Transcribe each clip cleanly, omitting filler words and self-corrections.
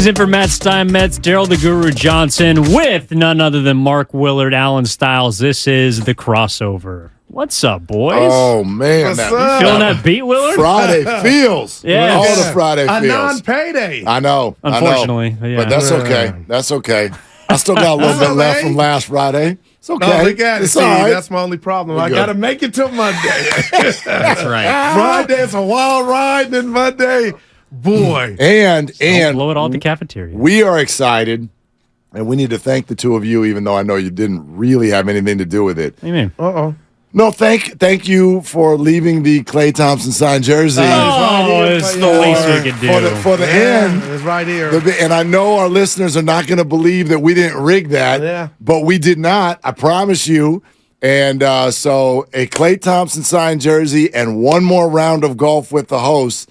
in for Matt Steinmetz, Daryle the Guru Johnson, with none other than Mark Willard, Allen Stiles. This is The Crossover. What's up, boys? Oh, man. Feeling that beat, Willard? Friday feels. Yeah. All the Friday feels. A non-payday. I know. Unfortunately. I know. Yeah. But that's okay. That's okay. I still got a little bit left from last Friday. It's okay. No, look at it. It's See, all right. that's my only problem. I got to make it till Monday. That's right. Friday's a wild ride, then Monday, boy. And blow it all at the cafeteria. we are excited, and we need to thank the two of you, even though I know you didn't really have anything to do with it. What do you mean? Uh-oh. No, thank you for leaving the Klay Thompson signed jersey. It's the least we could do. For the end. It's right here. And I know our listeners are not going to believe that we didn't rig that, but we did not. I promise you. And so a Klay Thompson signed jersey and one more round of golf with the hosts.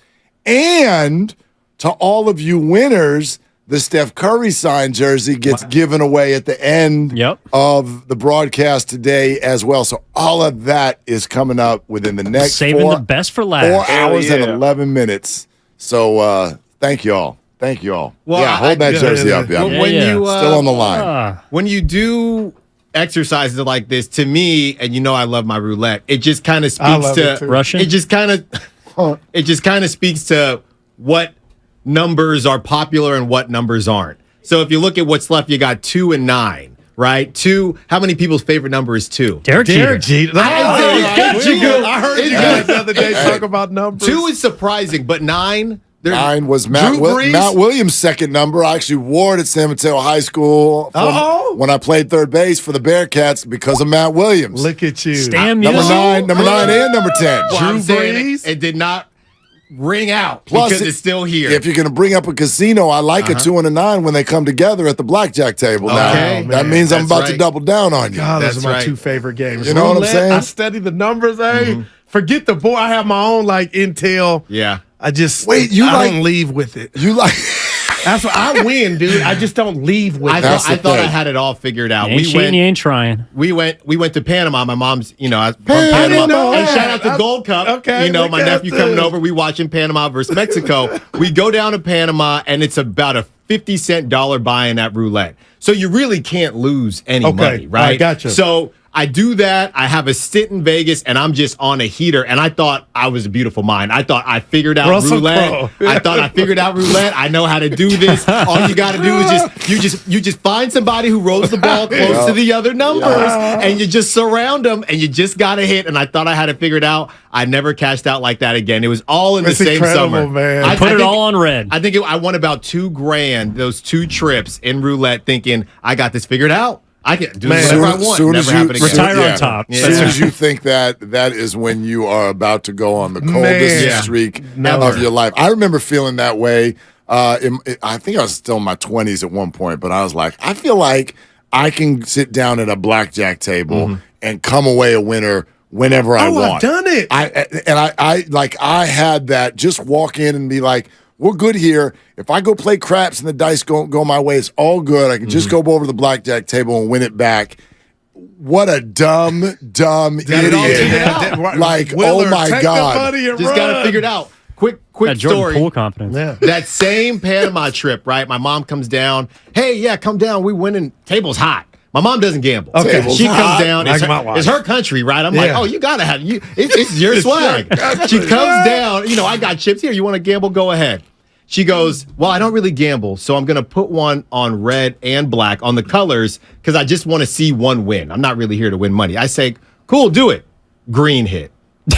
And to all of you winners, the Steph Curry signed jersey gets given away at the end of the broadcast today as well. So all of that is coming up within the next Saving the best for last. 4 hours and 11 minutes. So thank you all. Thank you all. Well, hold that jersey up. Yeah. When you still on the line. When you do exercises like this, to me, and you know I love my roulette, it just kind of speaks to Russian. It just kind of speaks to what numbers are popular and what numbers aren't. So if you look at what's left, you got 2 and 9, right? 2. How many people's favorite number is 2? Derek Jeter. I heard you guys the other day talk about numbers. 2 is surprising, but 9. 9 was Matt Williams' second number. I actually wore it at San Mateo High School when I played third base for the Bearcats because of Matt Williams. Look at you. Stan number Musial. 9 and number 10. Well, I'm saying Brees. it did not ring out Plus, because it's still here. If you're going to bring up a casino, I like a 2 and a 9 when they come together at the blackjack table. Okay. Now that means I'm That's about to right. double down on you. God, those That's are my right. 2 favorite games. You know what I'm saying? I study the numbers, Forget the board. I have my own intel. Yeah. I just Wait, I don't leave with it. You like? That's what I win, dude. I just don't leave with I it. thought I thing. had it all figured out. You ain't cheating, you ain't trying. We went to Panama. My mom's, from I Panama. didn't know And that. shout out to Gold Cup. Okay, my look at nephew coming this. over. We watching Panama versus Mexico. We go down to Panama, and it's about a 50-cent dollar buy-in at roulette. So you really can't lose any money, right? I gotcha. So I do that. I have a stint in Vegas, and I'm just on a heater. And I thought I was a beautiful mind. I thought I figured out Russell roulette. Crowe. I thought I figured out roulette. I know how to do this. All you got to do is you just find somebody who rolls the ball close to the other numbers, and you just surround them, and you just got to hit. And I thought I had it figured out. I never cashed out like that again. It was all in That's the same incredible, summer. man. I Put it think- all on red. I think I won about $2,000 those 2 trips in roulette, thinking I got this figured out. I can do whatever I want. Never happen again. Retire on top. As soon as you think that is when you are about to go on the coldest streak of your life. I remember feeling that way. I think I was still in my 20s at one point, but I was like, I feel like I can sit down at a blackjack table and come away a winner whenever I want. I've done it. I had that. Just walk in and be like, we're good here. If I go play craps and the dice go my way, it's all good. I can just go over to the blackjack table and win it back. What a dumb idiot. Like, Willard, oh my take God. the money and Just run. got it figured out. Quick That Jordan story. Poole confidence. Yeah. That same Panama trip, right? My mom comes down. Hey, yeah, come down. We winning. Table's hot. My mom doesn't gamble. Okay. She Table's hot. comes down. Like my wife. It's her country, right? I'm like, Yeah. oh, you got to have you. It's your swag. She comes down. I got chips here. You want to gamble? Go ahead. She goes, well, I don't really gamble, so I'm going to put one on red and black on the colors because I just want to see one win. I'm not really here to win money. I say, cool, do it. Green hit.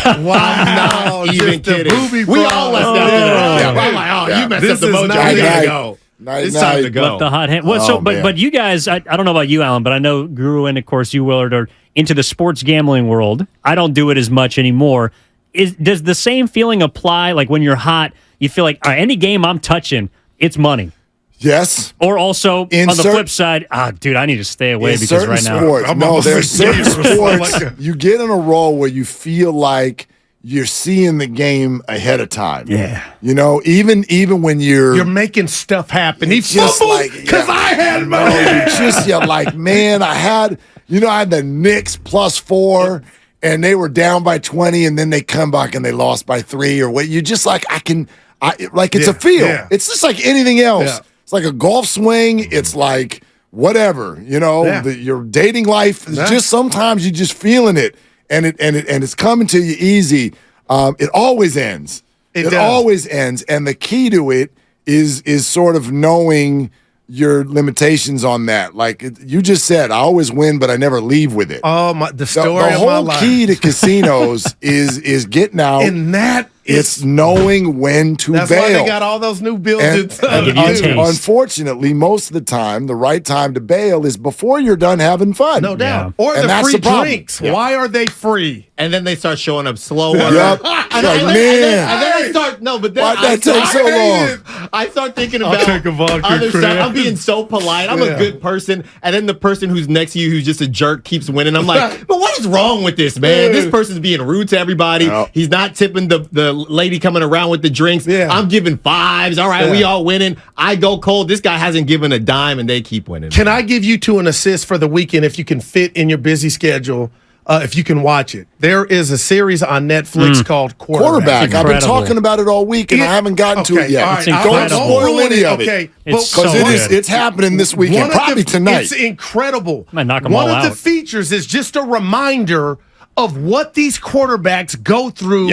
Wow. Not even Just the kidding. booby We all left after that. Yeah. I'm like, oh, you messed This up the is mojo. nice. We gotta Night. go. Night, It's time to night. go. Left the hot hand. Well, Oh, man. but you guys, I don't know about you, Alan, but I know Guru and of course you, Willard, are into the sports gambling world. I don't do it as much anymore. Does the same feeling apply? Like when you're hot, you feel like any game I'm touching, it's money. Yes. Or also on the flip side, dude, I need to stay away In because certain right now. sports, there's certain sports Like you get in a role where you feel like you're seeing the game ahead of time. Yeah. Even when you're making stuff happen. He just fumbled like because I had money. you're like, man, I had the Knicks +4 and they were down by 20 and then they come back and they lost by 3 or what. You just like, it's a feel. Yeah. It's just like anything else. Yeah. It's like a golf swing. It's like whatever, your dating life is just sometimes you're just feeling it, and it's coming to you easy. It always ends. It always ends, and the key to it is sort of knowing your limitations on that. Like you just said, I always win, but I never leave with it. Oh, the story of my whole life. key to casinos is getting out. And it's knowing when to bail. That's why they got all those new buildings. Unfortunately, most of the time, the right time to bail is before you're done having fun. No doubt. Yeah. Or And the that's free the problem. drinks. Yeah. Why are they free? And then they start showing up slower. Yep. And Like, then I start Why'd that take so long? I start thinking I'll about take a vodka, other Chris. stuff. I'm being so polite. I'm a good person. And then the person who's next to you who's just a jerk keeps winning. I'm like, but what is wrong with this, man? This person's being rude to everybody. Yep. He's not tipping the lady coming around with the drinks. Yeah. I'm giving fives. All right, we all winning. I go cold. This guy hasn't given a dime and they keep winning. Can I give you two an assist for the weekend if you can fit in your busy schedule? If you can watch it, there is a series on Netflix called Quarterback. I've been talking about it all week, and I haven't gotten to it yet. All right, Don't spoil any of it. Okay, It's Because so good. it's happening this weekend, probably tonight. It's incredible. Might knock 'em One all of the out. features is just a reminder of what these quarterbacks go through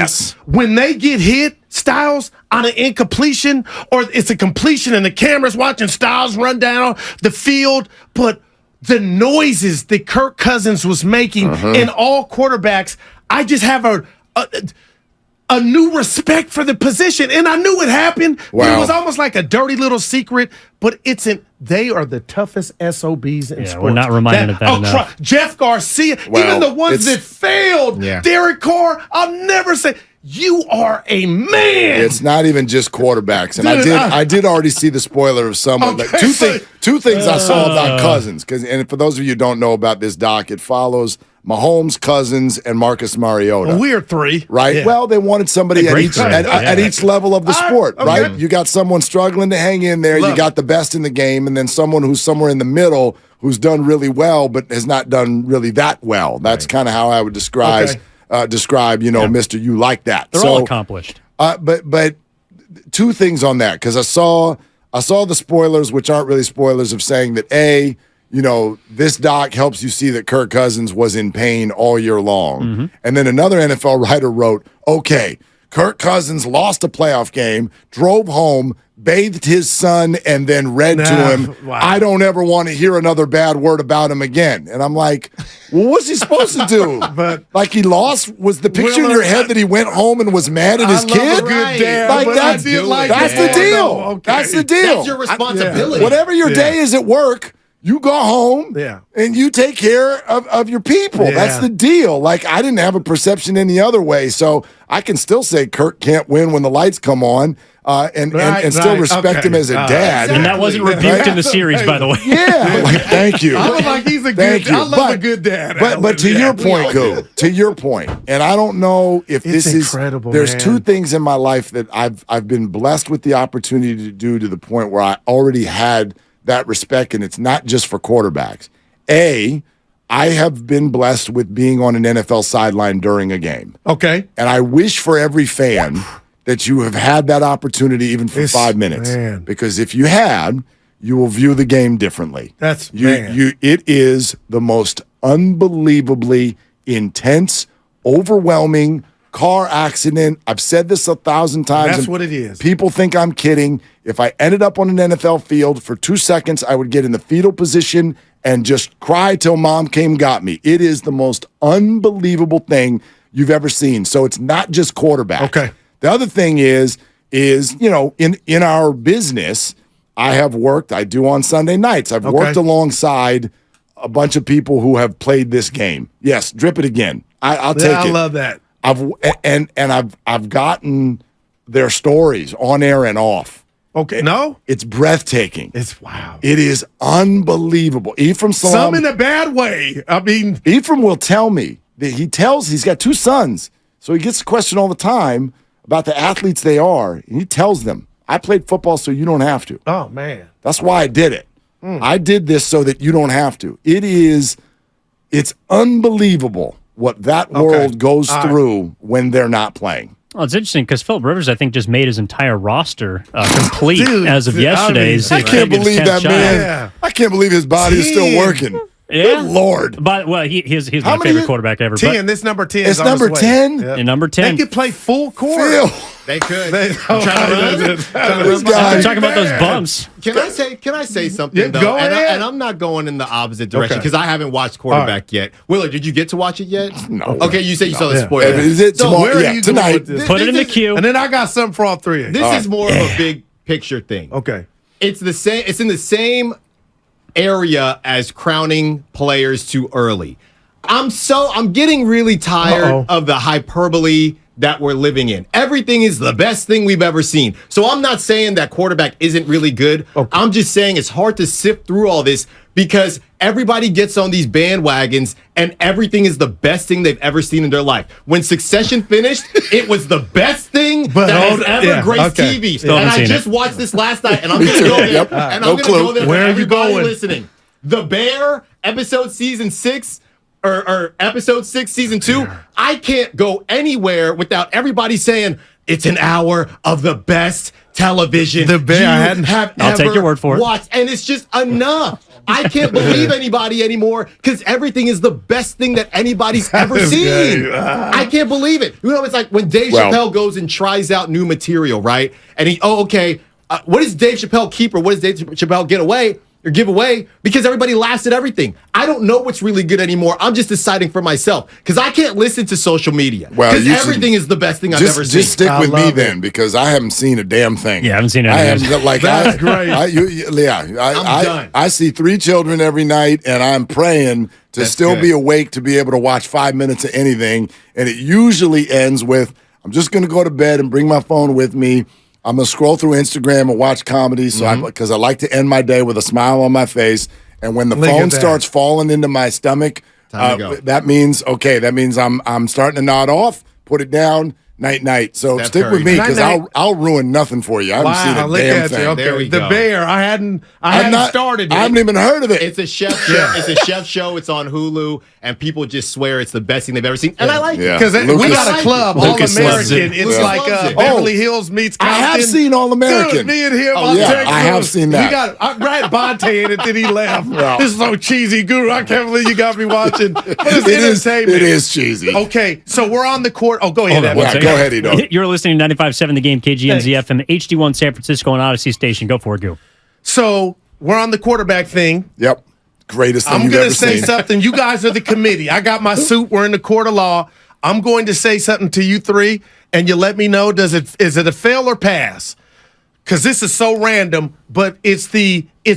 when they get hit, Styles, on an incompletion, or it's a completion and the camera's watching Styles run down the field, but the noises that Kirk Cousins was making in all quarterbacks, I just have a new respect for the position. And I knew it happened. Wow. It was almost like a dirty little secret, but they are the toughest SOBs in sports. We're not reminded of that enough. Jeff Garcia, even the ones that failed, Derek Carr, I'll never say, you are a man. It's not even just quarterbacks, and Dude, I did already see the spoiler of someone. Okay, Like, two things I saw about Cousins, and for those of you who don't know about this doc, it follows Mahomes, Cousins, and Marcus Mariota. We're three, right? Yeah. Well, they wanted somebody at each level of the sport, okay. right? You got someone struggling to hang in there. You got the best in the game, and then someone who's somewhere in the middle who's done really well, but has not done really that well. That's kind of how I would describe. Mr. You like that. They're all accomplished. But two things on that, because I saw the spoilers, which aren't really spoilers, of saying that this doc helps you see that Kirk Cousins was in pain all year long. And then another NFL writer wrote, okay, Kirk Cousins lost a playoff game, drove home, bathed his son, and then read to him, I don't ever want to hear another bad word about him again. And I'm like, well, what's he supposed to do? But like he lost? Was the picture in your head that he went home and was mad at his kid? Good dad, like but that's I did like the that. deal. Okay. That's the deal. That's your responsibility. Whatever your day is at work, you go home and you take care of your people. That's the deal. Like, I didn't have a perception any other way. So I can still say Kirk can't win when the lights come on and still respect him as a dad. And that wasn't rebuked in the series, by the way. Yeah. Like, thank you. I was like, he's a good I love a good dad. But to your point, Goo, to your point, and I don't know if this is incredible. There's two things in my life that I've been blessed with the opportunity to do, to the point where I already had that respect, and it's not just for quarterbacks. I have been blessed with being on an NFL sideline during a game. Okay. And I wish for every fan that you have had that opportunity even for 5 minutes. Man. Because if you had, you will view the game differently. It is the most unbelievably intense, overwhelming car accident. I've said this 1,000 times. That's what it is. People think I'm kidding. If I ended up on an NFL field for 2 seconds, I would get in the fetal position and just cry till mom came and got me. It is the most unbelievable thing you've ever seen. So it's not just quarterback. Okay. The other thing is in our business, I do on Sunday nights. I've worked alongside a bunch of people who have played this game. Yes, drip it again. I'll take it. I love that. I've gotten their stories on air and off. Okay, no? It's breathtaking. It's wow. It is unbelievable. Ephraim Salam. Some in a bad way. I mean, Ephraim will tell me that he's got 2 sons. So he gets the question all the time about the athletes they are. And he tells them, I played football so you don't have to. Oh, man. That's why I did it. I did this so that you don't have to. It's unbelievable what that world goes through when they're not playing. Well, it's interesting because Philip Rivers, I think, just made his entire roster complete as of yesterday's. I can't believe that man. Yeah. I can't believe his body is still working. Yeah, good Lord. But he's my favorite quarterback ever. 10. This number 10. It's number 10. Yeah. Number 10. They could play full court. They could. I'm talking about those bumps. Can I say something though? Go ahead. And I'm not going in the opposite direction because I haven't watched quarterback yet. Willard, did you get to watch it yet? No. Okay, you said you saw the spoiler. Is it tomorrow? Where are you tonight? Put it in the queue. And then I got something for all three. This is more of a big picture thing. Okay. It's the same. It's in the same area as crowning players too early. I'm getting really tired of the hyperbole that we're living in. Everything is the best thing we've ever seen. So I'm not saying that quarterback isn't really good. Okay. I'm just saying it's hard to sift through all this because everybody gets on these bandwagons and everything is the best thing they've ever seen in their life. When Succession finished, it was the best thing that has ever graced TV. Still and I just watched this last night and I'm going to go there. And I'm going to go there for everybody listening. The Bear, episode season 6, or episode 6, season 2, I can't go anywhere without everybody saying it's an hour of the best television the Bear I'll take your word for it. Watched. And it's just enough. I can't believe anybody anymore because everything is the best thing that anybody's ever seen. I can't believe it. You know, it's like when Dave Chappelle goes and tries out new material, right? And what does Dave Chappelle keep or what does Dave Chappelle get away? Or give away because everybody laughs at everything. I don't know what's really good anymore. I'm just deciding for myself because I can't listen to social media because everything is the best thing I've ever seen. Just stick with me then because I haven't seen a damn thing. Yeah, I haven't seen anything. That's great. I'm done. I see 3 children every night and I'm praying to still be awake to be able to watch 5 minutes of anything. And it usually ends with, I'm just going to go to bed and bring my phone with me. I'm going to scroll through Instagram and watch comedy because I like to end my day with a smile on my face. And when the phone starts falling into my stomach, that means I'm starting to nod off, put it down, night. So stick with me because I'll ruin nothing for you. I haven't seen a damn thing. Okay. There we go. The Bear, I hadn't started it. I haven't even heard of it. It's a chef show. It's a chef show. It's on Hulu, and people just swear it's the best thing they've ever seen. And I like it. Because we got a club, Lucas All-American. It's like Beverly Hills meets Compton. I have seen All-American. Dude, me and him I have seen that. Brad Bonte in it, then he left. This is so cheesy, Guru. I can't believe you got me watching. But it's entertainment. It is cheesy. Okay, so we're on the court. Oh, go ahead, Evan. Go ahead, Edo. You're listening to 95.7 The Game, KGNZ FM, HD1 San Francisco, and Odyssey Station. Go for it, Goo. So we're on the quarterback thing. Yep. Greatest thing I'm you've going ever to say seen. something. You guys are the committee. I got my suit. We're in the court of law. I'm going to say something to you three, and you let me know, is it a fail or pass? Because this is so random, but it's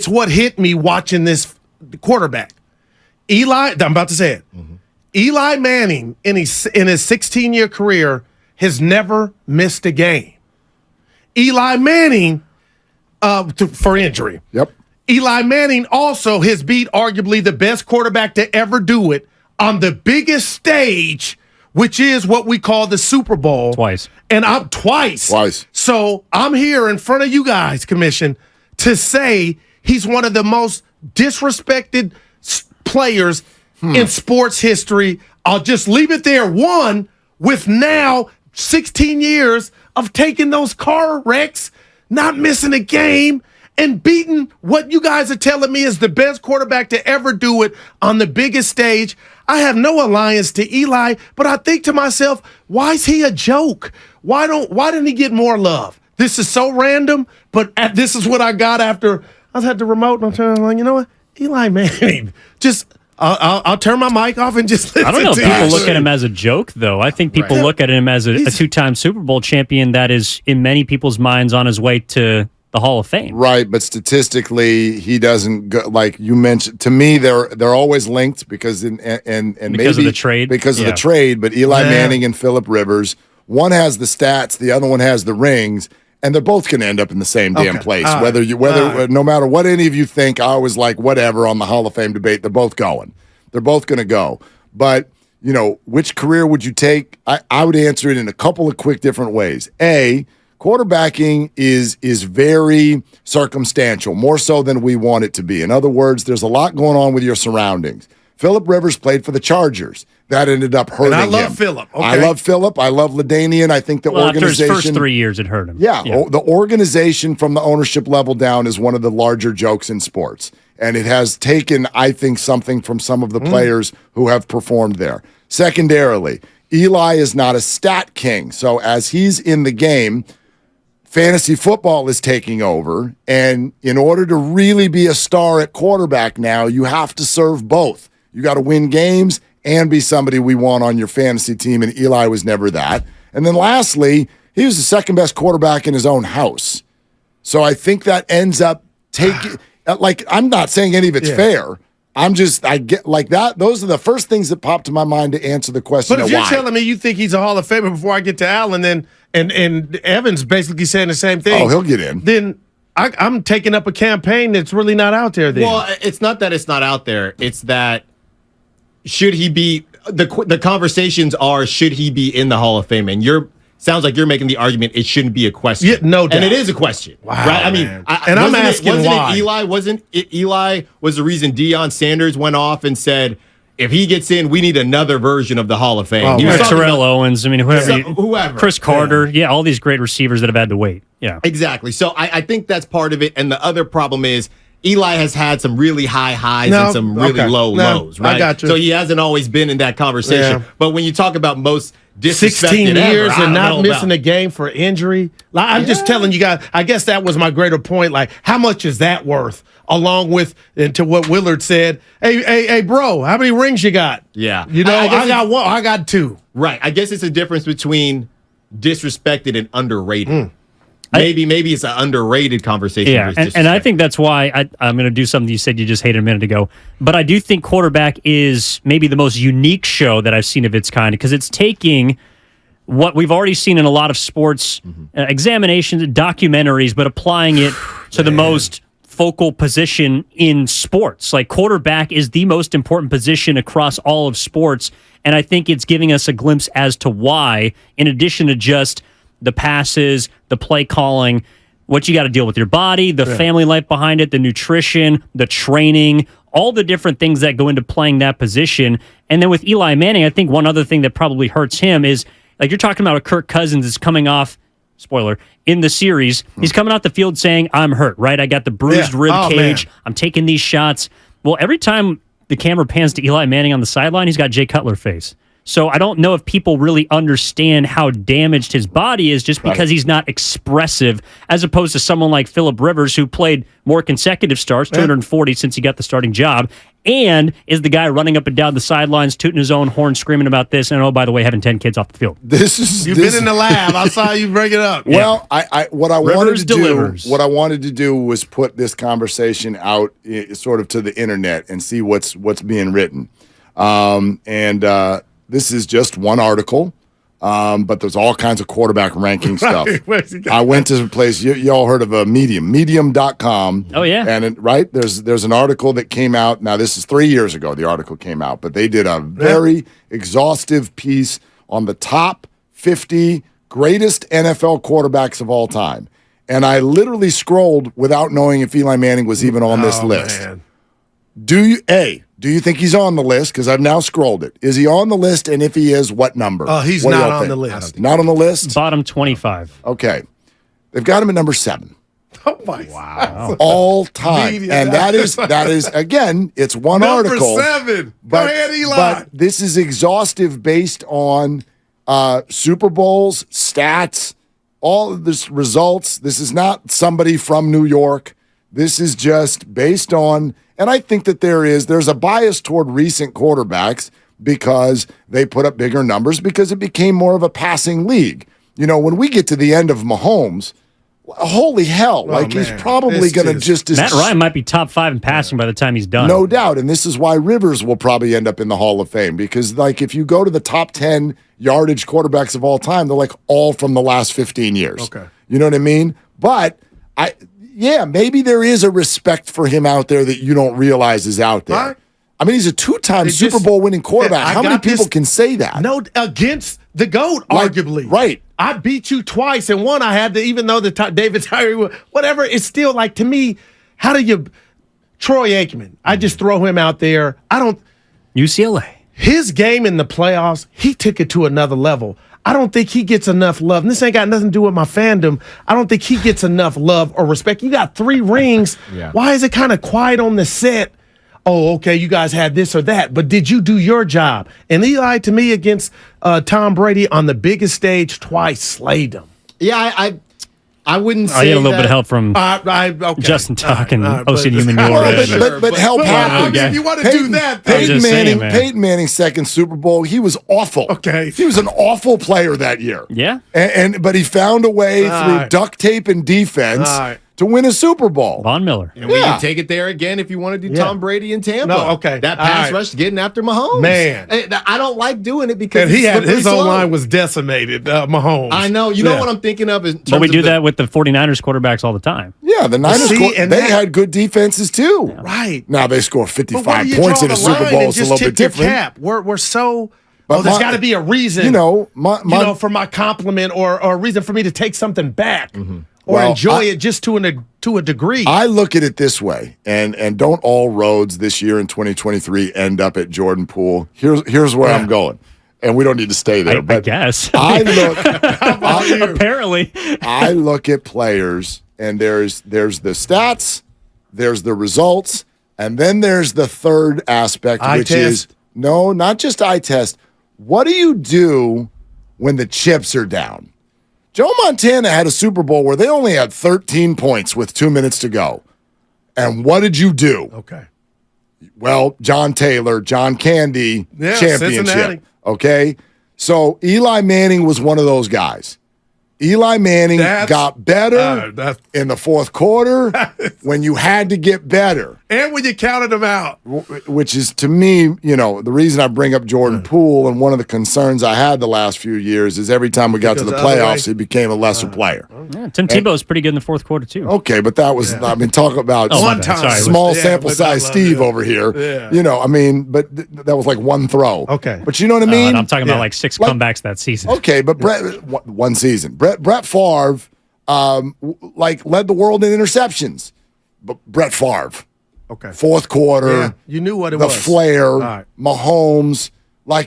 what hit me watching this quarterback. I'm about to say it. Mm-hmm. Eli Manning, in his 16-year career, has never missed a game. Eli Manning, for injury. Yep. Eli Manning also has beat arguably the best quarterback to ever do it on the biggest stage, which is what we call the Super Bowl. Twice. And I'm twice. So I'm here in front of you guys, Commission, to say he's one of the most disrespected players in sports history. I'll just leave it there. One, with now 16 years of taking those car wrecks, not missing a game, and beating what you guys are telling me is the best quarterback to ever do it on the biggest stage. I have no alliance to Eli, but I think to myself, why is he a joke? Why didn't he get more love? This is so random, but this is what I got after I had the remote, and I'm like, you know what? Eli Manning, just I'll turn my mic off and just listen. I don't know if people look at him as a joke, though. I think people look at him as a 2-time Super Bowl champion that is, in many people's minds, on his way to the Hall of Fame. Right, but statistically, he doesn't go, like you mentioned. To me, they're always linked because of the trade. Because of the trade, but Eli Manning and Philip Rivers, one has the stats, the other one has the rings. And they're both going to end up in the same damn place. No matter what any of you think, I was like, whatever on the Hall of Fame debate, they're both going. They're both going to go. But, which career would you take? I would answer it in a couple of quick different ways. A, quarterbacking is very circumstantial, more so than we want it to be. In other words, there's a lot going on with your surroundings. Philip Rivers played for the Chargers. that ended up hurting him. And I love Phillip. Okay. I love Phillip. I love LaDainian. I think the organization. After his first 3 years, it hurt him. Yeah, the organization from the ownership level down is one of the larger jokes in sports. And it has taken, I think, something from some of the players who have performed there. Secondarily, Eli is not a stat king. So as he's in the game, fantasy football is taking over. And in order to really be a star at quarterback now, you have to serve both. You got to win games and be somebody we want on your fantasy team. And Eli was never that. And then lastly, he was the second best quarterback in his own house. So I think that ends up taking, like, I'm not saying any of it's fair. I get like that. Those are the first things that pop to my mind to answer the question. But if you're telling me you think he's a Hall of Famer before I get to Allen, then and Evans basically saying the same thing. Oh, he'll get in. Then I'm taking up a campaign that's really not out there. Then. Well, it's not that it's not out there. It's that should he be the conversations are should he be in the Hall of Fame? And sounds like you're making the argument it shouldn't be a question. Yeah, no doubt. And it is a question. Wow, right? I mean, I'm asking why. Eli was the reason Deion Sanders went off and said, if he gets in, we need another version of the Hall of Fame. Oh, Terrell Owens. I mean, whoever. Chris Carter. Yeah, all these great receivers that have had to wait. Yeah. Exactly. So I think that's part of it. And the other problem is Eli has had some really high highs and some really low lows, right? I got you. So he hasn't always been in that conversation. Yeah. But when you talk about most 16 years ever, and not missing a game for injury. Like, I'm just telling you guys, I guess that was my greater point. Like, how much is that worth? Along with, and to what Willard said, hey, bro, how many rings you got? Yeah. You know, I got one, I got two. Right. I guess it's a difference between disrespected and underrated. Maybe it's an underrated conversation. Yeah, and I think that's why I'm going to do something you said you just hated a minute ago. But I do think quarterback is maybe the most unique show that I've seen of its kind because it's taking what we've already seen in a lot of sports examinations, documentaries, but applying it to the most focal position in sports. Like quarterback is the most important position across all of sports, and I think it's giving us a glimpse as to why, in addition to just the passes, the play calling, what you got to deal with your body, the family life behind it, the nutrition, the training, all the different things that go into playing that position. And then with Eli Manning, I think one other thing that probably hurts him is, like you're talking about a Kirk Cousins is coming off, spoiler, in the series. He's coming out the field saying, I'm hurt, right? I got the bruised rib cage. Man. I'm taking these shots. Well, every time the camera pans to Eli Manning on the sideline, he's got Jay Cutler face. So I don't know if people really understand how damaged his body is just because he's not expressive, as opposed to someone like Phillip Rivers, who played more consecutive starts, 240 since he got the starting job, and is the guy running up and down the sidelines, tooting his own horn, screaming about this, and, oh, by the way, having 10 kids off the field. You've been in the lab. I saw you bring it up. Well, what I wanted to do was put this conversation out sort of to the internet and see what's being written. This is just one article, but there's all kinds of quarterback ranking stuff. I went to a place, y'all heard of a medium.com. Oh, yeah. And there's an article that came out. Now, this is 3 years ago the article came out, but they did a very exhaustive piece on the top 50 greatest NFL quarterbacks of all time. And I literally scrolled without knowing if Eli Manning was even on this list. Man. Do you think he's on the list? Because I've now scrolled it. Is he on the list? And if he is, what number? He's not on the list. Not on the list? Bottom 25. Okay. They've got him at number 7. Oh, my God. All time. And that is again, it's one article. Number 7. Go ahead, Eli. But this is exhaustive based on Super Bowls, stats, all of this results. This is not somebody from New York. This is just based on, and I think that there's a bias toward recent quarterbacks because they put up bigger numbers because it became more of a passing league. You know, when we get to the end of Mahomes, holy hell, he's probably going to just... Matt Ryan might be top 5 in passing by the time he's done. No doubt, and this is why Rivers will probably end up in the Hall of Fame because, if you go to the top 10 yardage quarterbacks of all time, they're all from the last 15 years. Okay. You know what I mean? But maybe there is a respect for him out there that you don't realize is out there. Right. I mean, he's a 2-time Super Bowl winning quarterback. How many people can say that? No, against the GOAT, arguably. Right. I beat you twice, and one I had to, even though David Tyree, whatever, it's still to me, how do you, Troy Aikman, I just throw him out there. UCLA. his game in the playoffs, he took it to another level. I don't think he gets enough love. And this ain't got nothing to do with my fandom. I don't think he gets enough love or respect. You got 3 rings. Yeah. Why is it kind of quiet on the set? Oh, okay, you guys had this or that, but did you do your job? And Eli, to me, against Tom Brady on the biggest stage twice, slayed him. Yeah, I wouldn't say I get a little bit of help from Okay. Justin Tuck and but- OC Newman. But help happened. If you want to do that, I'm just saying, man. Peyton Manning's second Super Bowl, he was awful. Okay. He was an awful player that year. Yeah. But he found a way through duct tape and defense to win a Super Bowl. Von Miller. And we can take it there again if you want to do Tom Brady in Tampa. No, okay. That pass rush getting after Mahomes. Man. I don't like doing it because And he had his slippery own slope. line was decimated, Mahomes. I know. You know what I'm thinking of? But we do that with the 49ers quarterbacks all the time. Yeah, the Niners, they had good defenses too. Right. Now they score But 55 where do you points draw in a the Super line Bowl. and It's a just little bit tip your different. cap? We're so. But there's my- got to be a reason. For my compliment or a reason for me to take something back or Well, enjoy it just to a degree. I look at it this way, and don't all roads this year in 2023 end up at Jordan Poole? Here's where I'm going, and we don't need to stay there. I guess. I look. Apparently. I look at players, and there's the stats, there's the results, and then there's the third aspect, which is no, not just eye test. What do you do when the chips are down? Joe Montana had a Super Bowl where they only had 13 points with 2 minutes to go. And what did you do? Okay. Well, John Taylor, John Candy, championship. Cincinnati. Okay? So Eli Manning was one of those guys. Eli Manning got better in the fourth quarter when you had to get better. And when you counted them out. Which is, to me, the reason I bring up Jordan Poole, and one of the concerns I had the last few years is every time we got to the playoffs, he became a lesser player. Yeah, Tim Tebow's pretty good in the fourth quarter, too. Okay, but that was, talk about small sample size Steve over here. Yeah. But that was like one throw. Okay. But you know what I mean? I'm talking about like 6 comebacks that season. Okay, but one season. Brett Favre, led the world in interceptions. But Brett Favre. Okay. Fourth quarter. Yeah, you knew what it was. The flair, Mahomes.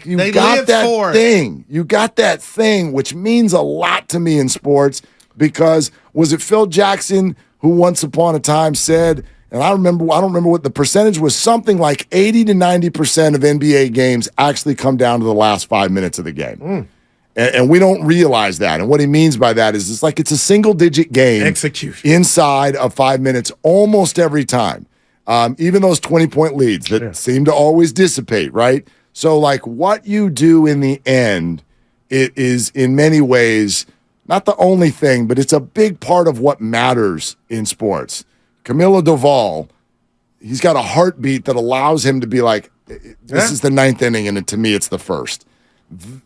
You got that thing. You got that thing, which means a lot to me in sports because was it Phil Jackson who once upon a time said, and I don't remember what the percentage was, something like 80 to 90% of NBA games actually come down to the last 5 minutes of the game. And we don't realize that. And what he means by that is it's a single-digit game. Execution. Inside of 5 minutes almost every time. Even those 20-point leads that seem to always dissipate, right? So, what you do in the end, it is in many ways not the only thing, but it's a big part of what matters in sports. Camilo Doval, he's got a heartbeat that allows him to be like, this is the ninth inning, and to me, it's the first.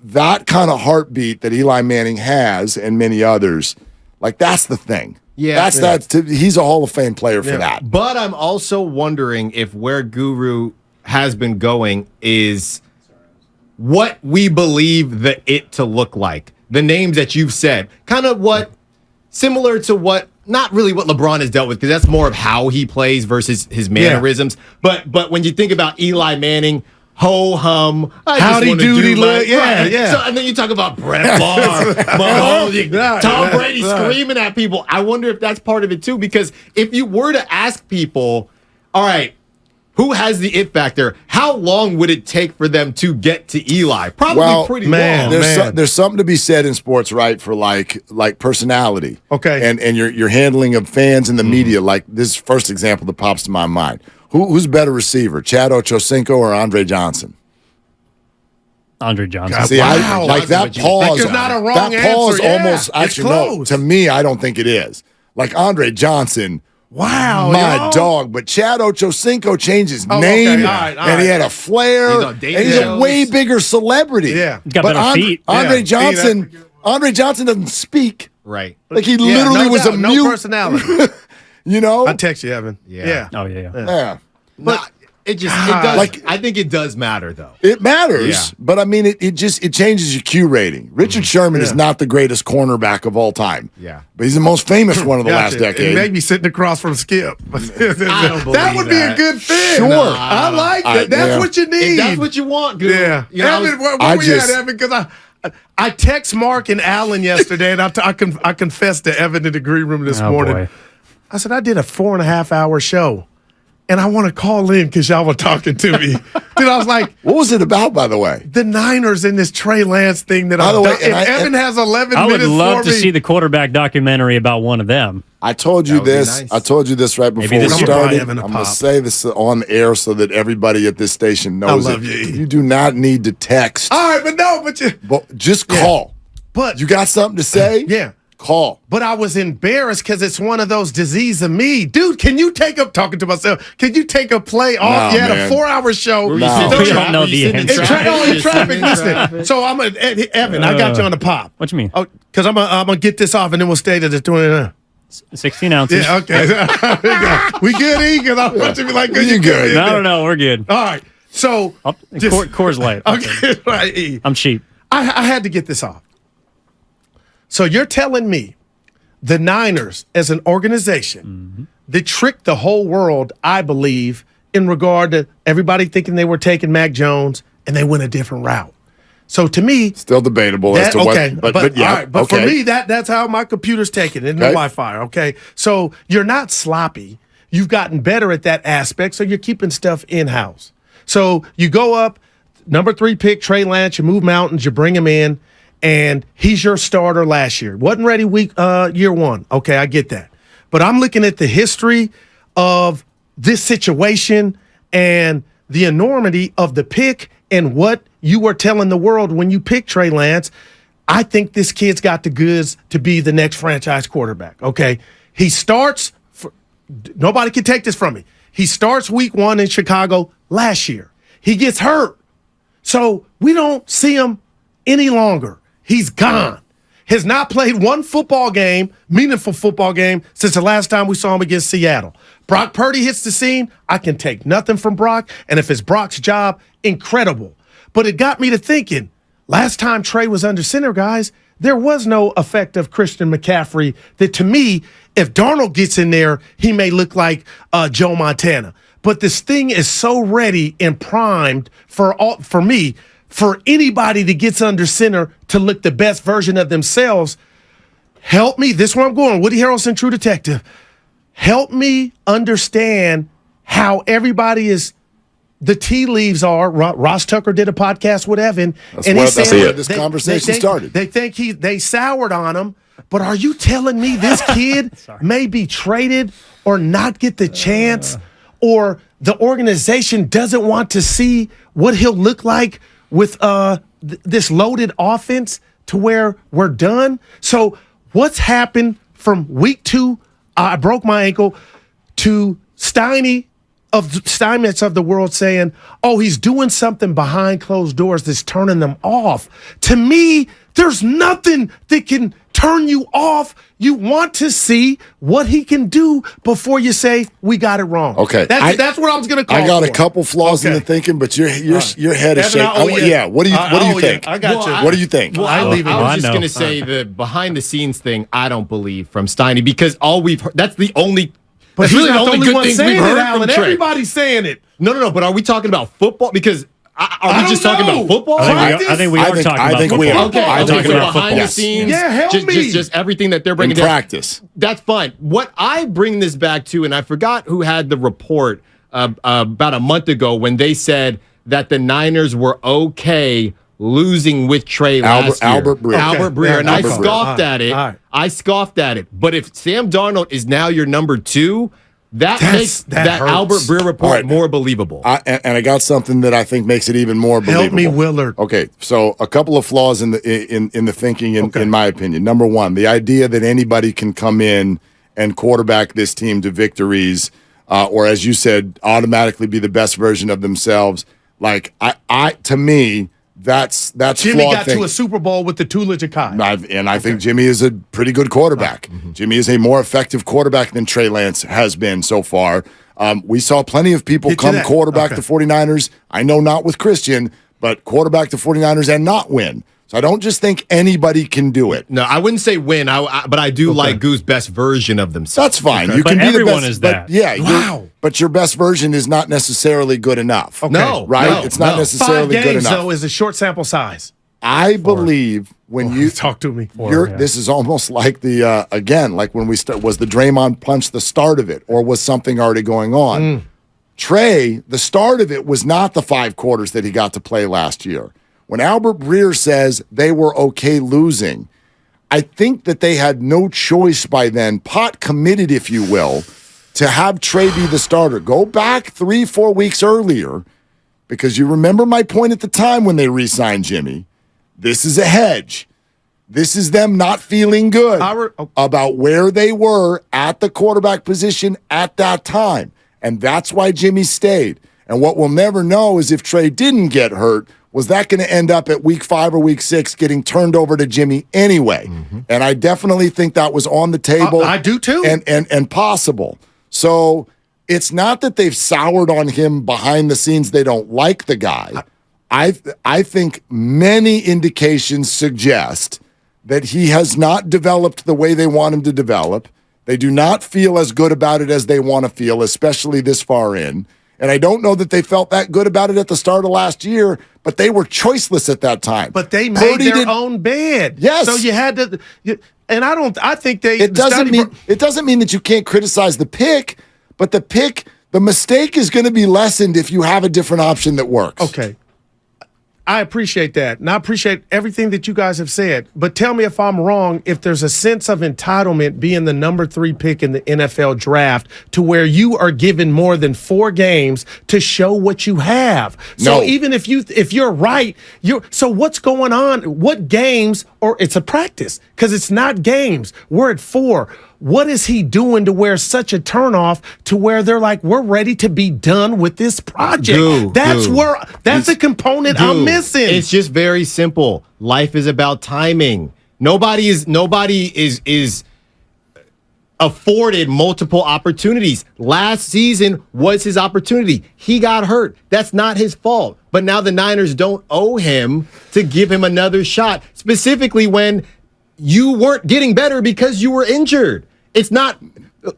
That kind of heartbeat that Eli Manning has and many others, that's the thing. Yeah, he's a Hall of Fame player for that. But I'm also wondering if where Guru has been going is what we believe it to look like. The names that you've said, kind of similar to what, not really what LeBron has dealt with, because that's more of how he plays versus his mannerisms. Yeah. But when you think about Eli Manning, ho hum, howdy doody, yeah. So and then you talk about Brett Favre, Mahomes, Tom Brady screaming at people. I wonder if that's part of it too, because if you were to ask people, all right, who has the it factor? How long would it take for them to get to Eli? Probably pretty long. There's something to be said in sports, right? For like personality, okay, and your handling of fans and the media. Like this first example that pops to my mind. Who's better receiver, Chad Ochocinco or Andre Johnson? Andre Johnson. See, that pause. That's not a wrong that pause answer. almost actually no. To me, I don't think it is. Like Andre Johnson. Wow, my dog. But Chad Ochocinco changed his name, and he had a flair, and he's a way bigger celebrity. Yeah, he's got better feet. Andre Johnson doesn't speak. Right. Like he literally was a mute. No personality. You know? I text you, Evan. Yeah. Oh, yeah. But It does. Like, I think it does matter, though. It matters, but I mean, it changes your Q rating. Richard Sherman is not the greatest cornerback of all time. Yeah, but he's the most famous one of the last decade. And maybe sitting across from Skip. That would be a good fit. Sure, I like that. That's what you need. If that's what you want. Good. Yeah, Evan, where we at, Evan? Because I text Mark and Allen yesterday, and I confessed to Evan in the green room this morning. Boy. I said I did a 4.5-hour show. And I want to call in because y'all were talking to me. Dude, I was like, what was it about, by the way? The Niners in this Trey Lance thing that I've done. If Evan has 11 minutes for me. I would love to see the quarterback documentary about one of them. I told you this. Nice. I told you this right before we started. I'm going to say this on the air so that everybody at this station knows it. You do not need to text. All right, but just call. But you got something to say? Yeah. Call. But I was embarrassed because it's one of those disease of me. Dude, can you take up, talking to myself, can you take a play off? You had a 4-hour show. We don't know the answer. Traffic, listen. So Evan, I got you on the pop. What you mean? Because I'm going to get this off and then we'll stay to the 29. 16 ounces. Yeah, okay. We good, E? Because I want you to be like, good, you good. No, we're good. All right. So. Coors Light. Okay, right, E. I'm cheap. I had to get this off. So you're telling me the Niners as an organization, they tricked the whole world, I believe, in regard to everybody thinking they were taking Mac Jones and they went a different route. So to me, still debatable as to what. But yeah, all right, but for me, that's how my computer's taking it in the Wi-Fi. Okay, so you're not sloppy. You've gotten better at that aspect, so you're keeping stuff in house. So you go up, number 3 pick Trey Lance. You move mountains. You bring him in. And he's your starter last year. Wasn't ready year one. Okay, I get that. But I'm looking at the history of this situation and the enormity of the pick and what you were telling the world when you picked Trey Lance. I think this kid's got the goods to be the next franchise quarterback. Okay, he starts. Nobody can take this from me. He starts week 1 in Chicago last year. He gets hurt. So we don't see him any longer. He's gone. Has not played one football game, meaningful football game, since the last time we saw him against Seattle. Brock Purdy hits the scene. I can take nothing from Brock. And if it's Brock's job, incredible. But it got me to thinking, last time Trey was under center, guys, there was no effective Christian McCaffrey that, to me, if Darnold gets in there, he may look like Joe Montana. But this thing is so ready and primed for me, for anybody that gets under center to look the best version of themselves. Help me. This is where I'm going. Woody Harrelson, True Detective. Help me understand how everybody is. The tea leaves are. Ross Tucker did a podcast with Evan, and he said where this conversation started. They think they soured on him. But are you telling me this kid may be traded or not get the chance, or the organization doesn't want to see what he'll look like with this loaded offense to where we're done? So what's happened from week 2, I broke my ankle, to Steinmetz of the world saying, oh, he's doing something behind closed doors that's turning them off. To me, there's nothing that can turn you off. You want to see what he can do before you say we got it wrong. Okay, that's what I was going to call. I got a couple flaws in the thinking, but your head is shaking. Yeah, what do you think? I got you. What do you think? Well, I was just going to say the behind the scenes thing. I don't believe from Steiny, because all we've heard, that's the only. But that's really the only good things we've heard from Trey. Everybody's saying it. No. But are we talking about football? Because are we just talking about football? I think we are talking about football. Okay, I'm talking about behind the scenes. Yeah, help me. Just everything that they're bringing in practice. That's fine. What I bring this back to, and I forgot who had the report about a month ago when they said that the Niners were okay losing with Trey last year. Albert Breer. Albert Breer. And I scoffed at it. Right. I scoffed at it. But if Sam Darnold is now your number 2, that makes that Albert Breer report more believable. And I got something that I think makes it even more believable. Help me, Willard. Okay, so a couple of flaws in the thinking, in my opinion. Number one, the idea that anybody can come in and quarterback this team to victories, or as you said, automatically be the best version of themselves. Like to me, that's Jimmy flawed got thinking. to a Super Bowl with the Tula-Jakai. I think Jimmy is a pretty good quarterback. Jimmy is a more effective quarterback than Trey Lance has been so far. We saw plenty of people come quarterback the 49ers. I know not with Christian, but quarterback the 49ers and not win. So I don't just think anybody can do it. No, I wouldn't say win, but I do like Goo's best version of themselves. That's fine. Okay. You can But be everyone the best, is that. But yeah, but your best version is not necessarily good enough. Okay. No, right? no, It's not no. necessarily 5 good games, enough. though, is a short sample size. I believe when you Talk to me. This is almost like the again, like when we was the Draymond punch the start of it, or was something already going on? Trey, the start of it was not the 5 quarters that he got to play last year. When Albert Breer says they were okay losing, I think that they had no choice by then, pot committed, if you will, to have Trey be the starter. Go back 3-4 weeks earlier, because you remember my point at the time when they re-signed Jimmy. This is a hedge. This is them not feeling good about where they were at the quarterback position at that time. And that's why Jimmy stayed. And what we'll never know is if Trey didn't get hurt, was that going to end up at week 5 or week 6 getting turned over to Jimmy anyway? And I definitely think that was on the table. I do too. And possible. So it's not that they've soured on him behind the scenes. They don't like the guy. I think many indications suggest that he has not developed the way they want him to develop. They do not feel as good about it as they want to feel, especially this far in. And I don't know that they felt that good about it at the start of last year, but they were choiceless at that time. But they made their own bed. Yes. So you had to, I think they. It doesn't mean that you can't criticize the pick, but the mistake is going to be lessened if you have a different option that works. Okay. I appreciate that. And I appreciate everything that you guys have said. But tell me if I'm wrong, if there's a sense of entitlement being the number 3 pick in the NFL draft to where you are given more than 4 games to show what you have. So even if you're right, so what's going on? What games, or it's a practice, because it's not games. We're at 4. What is he doing to where such a turnoff to where they're like, we're ready to be done with this project? That's a component I'm missing. It's just very simple. Life is about timing. Nobody is afforded multiple opportunities. Last season was his opportunity. He got hurt. That's not his fault. But now the Niners don't owe him to give him another shot, specifically when you weren't getting better because you were injured. It's not,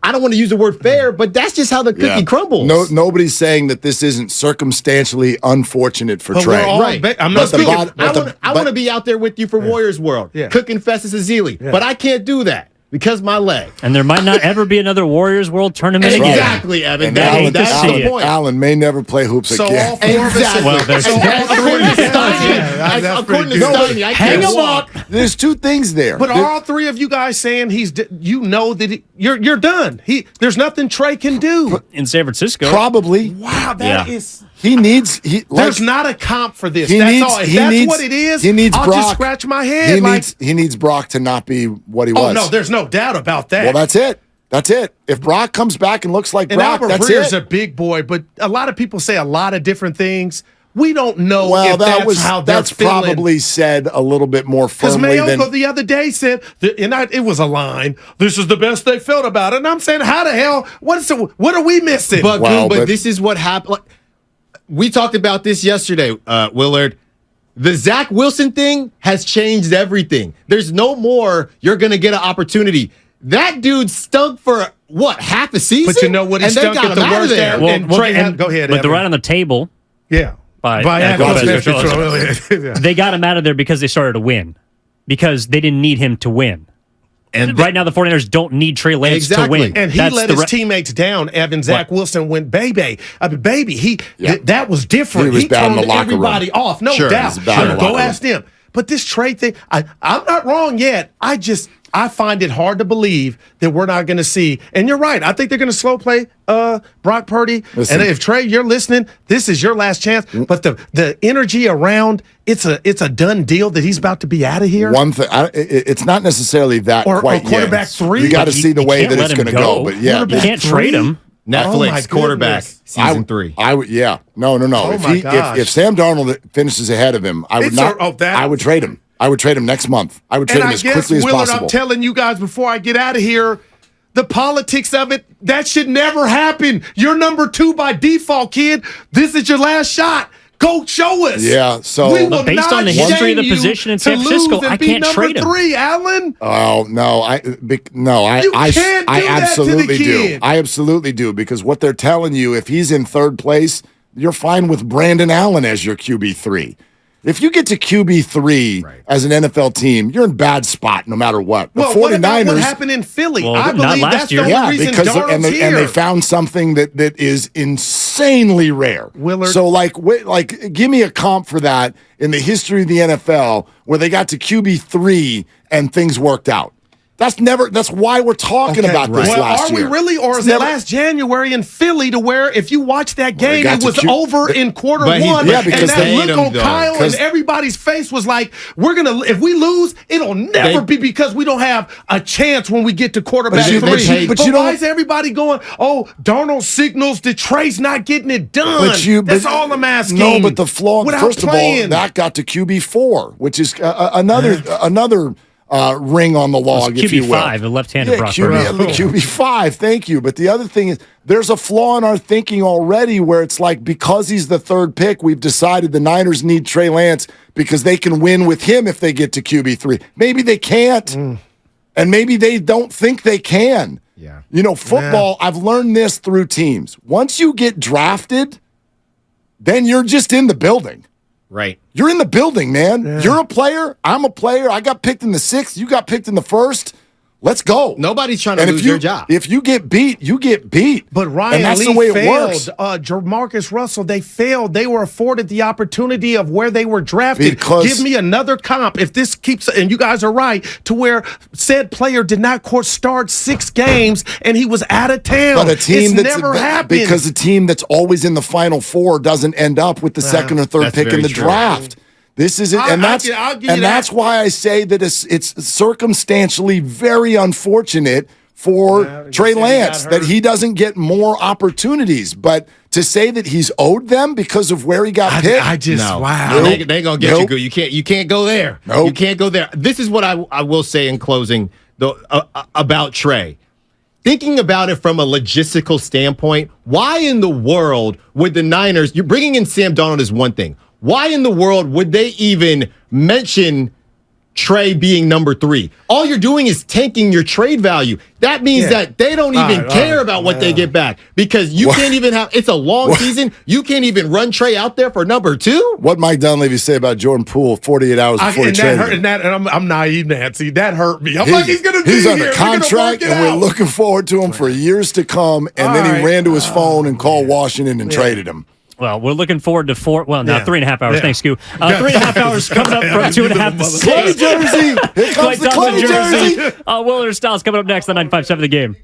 I don't want to use the word fair, but that's just how the cookie crumbles. Nobody's saying that this isn't circumstantially unfortunate for Trey. I'm not speaking. I want to be out there with you for Warriors World, cooking Festus Ezeli, but I can't do that because my leg. And there might not ever be another Warriors World Tournament again. Exactly, Evan. And That's the point. Allen may never play hoops again. All 4 of us. Well, there's according to Steiny, I hang can't him walk. There's 2 things there. But are all 3 of you guys saying that you're done? There's nothing Trey can do in San Francisco. Probably. Wow, that is. There's not a comp for this. That's all. If that's what it is, I'll just scratch my head. He needs Brock to not be what he was. Oh no, there's no doubt about that. Well, that's it. That's it. If Brock comes back and looks like Brock, Albert that's Breer's it. a big boy, but a lot of people say a lot of different things. We don't know if how they're that's feeling. probably said a little bit more firmly Because than Mayoko the other day said, it was a line, this is the best they felt about it. And I'm saying, how the hell, what are we missing? But this is what happened. Like, we talked about this yesterday, Willard. The Zach Wilson thing has changed everything. There's no more, you're going to get an opportunity. That dude stunk for, half a season? But you know what? He stunk at the worst there. Go ahead, But they're right on the table. Yeah. They got him out of there because they started to win. Because they didn't need him to win. And right now, the 49ers don't need Trey Lance to win. And he let his teammates down. Zach Wilson went baby. That was different. He was bad in the locker everybody room. off. No doubt. Go ask them. But this Trey thing, I'm not wrong yet. I find it hard to believe that we're not going to see. And you're right. I think they're going to slow play Brock Purdy. Listen. And if Trey, you're listening, this is your last chance. But the energy around, it's a done deal that he's about to be out of here. One thing, it's not necessarily that or quite quarterback yet. 3. You got to see the way that it's going to go. But yeah, you can't trade him. Netflix quarterback season 3. I would, yeah. No. If Sam Darnold finishes ahead of him, I would not. I would trade him. I would trade him next month. I would trade him as quickly as Willard, possible. I'm telling you guys before I get out of here, the politics of it, that should never happen. You're number 2 by default, kid. This is your last shot. Go show us. Yeah, so but based on the history of the position in San Francisco, I can't trade him. Number 3, Allen. Oh no, I absolutely do. I absolutely do, because what they're telling you, if he's in third place, you're fine with Brandon Allen as your QB3. If you get to QB3 as an NFL team, you're in bad spot no matter what. The 49ers. What happened in Philly? Well, I believe that's the only reason Darnold's here. And they found something that is insanely rare. Willard. So, give me a comp for that in the history of the NFL where they got to QB3 and things worked out. That's why we're talking about this last year. Are we really? Or is it last January in Philly to where if you watch that game, it was over in quarter 1? Because that look on Kyle and everybody's face was like, if we lose, it'll never be because we don't have a chance when we get to quarterback 3. But why is everybody going, Darnold signals that Trey's not getting it done? That's all I'm asking. No, but the flaw, first of all, that got to QB4, which is another ring on the log, if you will. QB5, a left-handed QB5, thank you. But the other thing is, there's a flaw in our thinking already where it's like, because he's the third pick, we've decided the Niners need Trey Lance because they can win with him if they get to QB3. Maybe they can't, and maybe they don't think they can. Yeah. Football, I've learned this through teams. Once you get drafted, then you're just in the building. Right. You're in the building, man. Yeah. You're a player. I'm a player. I got picked in the 6th. You got picked in the 1st. Let's go. Nobody's trying to lose their job. If you get beat, you get beat. But Ryan, and that's Lee the way failed. It works. Jamarcus Russell, they failed. They were afforded the opportunity of where they were drafted. Give me another comp. If this keeps, and you guys are right, to where said player did not start 6 games and he was out of town. But a team never happened. Because a team that's always in the Final 4 doesn't end up with the second or third pick in the draft. This is it, and that's why I say that it's circumstantially very unfortunate for Trey Lance that he doesn't get more opportunities. But to say that he's owed them because of where he got picked, wow, they ain't gonna get you. You can't go there. You can't go there. This is what I will say in closing, though, about Trey. Thinking about it from a logistical standpoint, why in the world would the Niners? You're bringing in Sam Darnold is one thing. Why in the world would they even mention Trey being number 3? All you're doing is tanking your trade value. That means that they don't even care about what they get back because you can't even have. It's a long season. You can't even run Trey out there for number 2. What Mike Dunleavy say about Jordan Poole 48 hours before he traded him? And I'm naive, Nancy. That hurt me. I'm like, he's going to be here. He's under here. contract, and we're looking forward to him for years to come. And then he ran to his phone and called Washington and traded him. Well, we're looking forward to 3.5 hours. Thanks, Q. 3.5 hours coming up from 2.5 to 6. Jersey. Here comes the Clay jersey. Willard Stiles coming up next on 95.7 The Game.